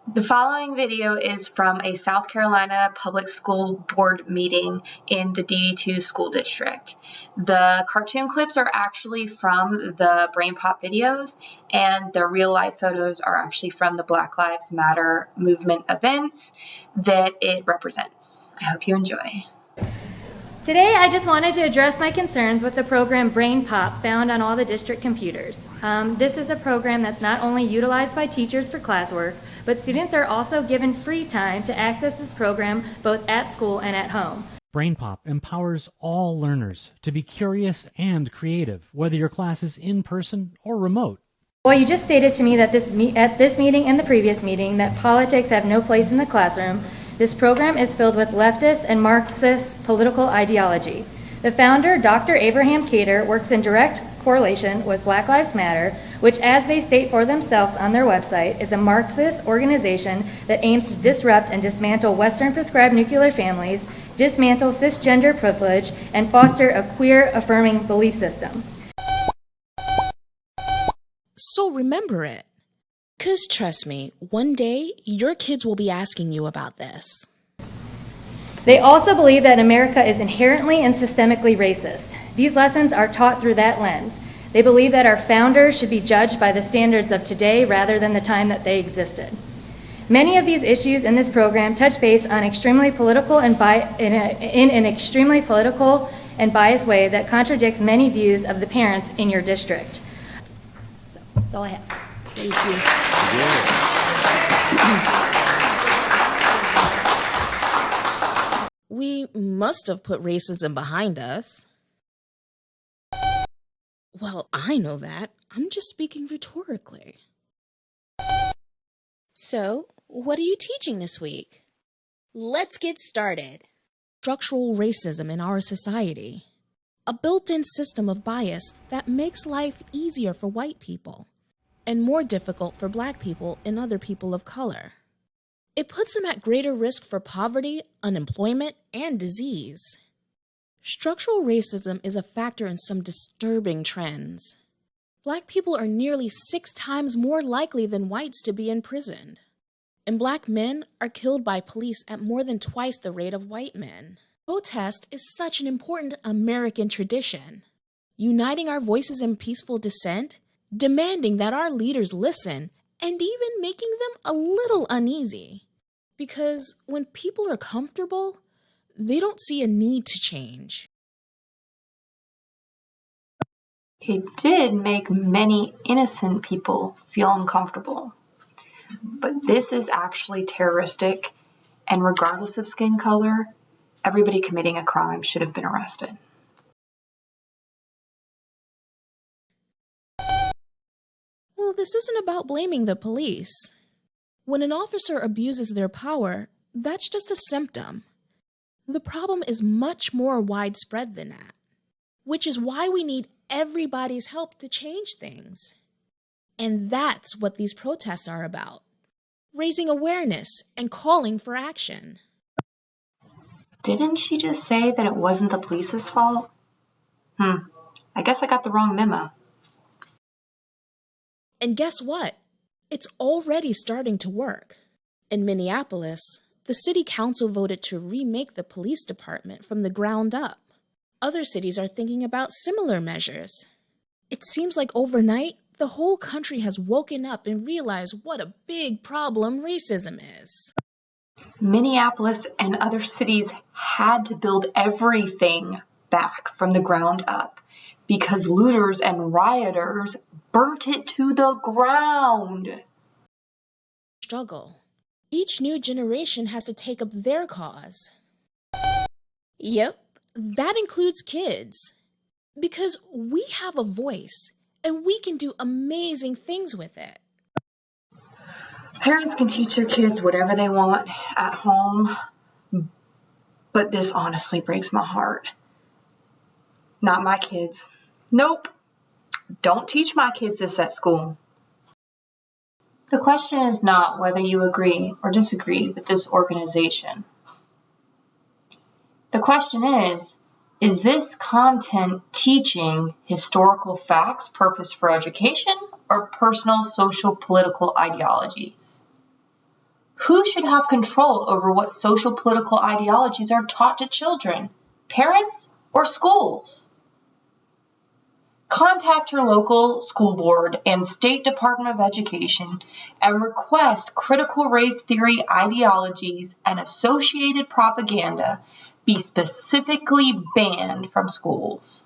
The following video is from a South Carolina Public School Board meeting in the D2 school district. The cartoon clips are actually from the Brain Pop videos, and the real life photos are actually from the Black Lives Matter movement events that it represents. I hope you enjoy. Today, I just wanted to address my concerns with the program Brain Pop found on all the district computers. This is a program that's not only utilized by teachers for classwork, but students are also given free time to access this program both at school and at home. Brain Pop empowers all learners to be curious and creative, whether your class is in person or remote. Well, you just stated to me that at this meeting and the previous meeting that politics have no place in the classroom. This program is filled with leftist and Marxist political ideology. The founder, Dr. Abraham Cater, works in direct correlation with Black Lives Matter, which, as they state for themselves on their website, is a Marxist organization that aims to disrupt and dismantle Western prescribed nuclear families, dismantle cisgender privilege, and foster a queer-affirming belief system. So remember it. 'Cause trust me, one day your kids will be asking you about this. They also believe that America is inherently and systemically racist. These lessons are taught through that lens. They believe that our founders should be judged by the standards of today rather than the time that they existed. Many of these issues in this program touch base on extremely political and in an extremely political and biased way that contradicts many views of the parents in your district. So that's all I have. Thank you. We must have put racism behind us. Well, I know that. I'm just speaking rhetorically. So, what are you teaching this week? Let's get started. Structural racism in our society. A built-in system of bias that makes life easier for white people and more difficult for Black people and other people of color. It puts them at greater risk for poverty, unemployment, and disease. Structural racism is a factor in some disturbing trends. Black people are nearly 6 times more likely than whites to be imprisoned. And Black men are killed by police at more than twice the rate of white men. Protest is such an important American tradition. Uniting our voices in peaceful dissent, demanding that our leaders listen, and even making them a little uneasy. Because when people are comfortable, they don't see a need to change. It did make many innocent people feel uncomfortable. But this is actually terroristic, and regardless of skin color, everybody committing a crime should have been arrested. Well, this isn't about blaming the police. When an officer abuses their power, that's just a symptom. The problem is much more widespread than that, which is why we need everybody's help to change things. And that's what these protests are about. Raising awareness and calling for action. Didn't she just say that it wasn't the police's fault? I guess I got the wrong memo. And guess what? It's already starting to work. In Minneapolis, the city council voted to remake the police department from the ground up. Other cities are thinking about similar measures. It seems like overnight, the whole country has woken up and realized what a big problem racism is. Minneapolis and other cities had to build everything back from the ground up because looters and rioters burnt it to the ground. Struggle. Each new generation has to take up their cause. Yep, that includes kids. Because we have a voice, and we can do amazing things with it. Parents can teach their kids whatever they want at home, but this honestly breaks my heart. Not my kids. Nope. Don't teach my kids this at school. The question is not whether you agree or disagree with this organization. The question is this content teaching historical facts purpose for education or personal, social, political ideologies? Who should have control over what social political ideologies are taught to children? Parents or schools? Contact your local school board and State Department of Education and request critical race theory ideologies and associated propaganda be specifically banned from schools.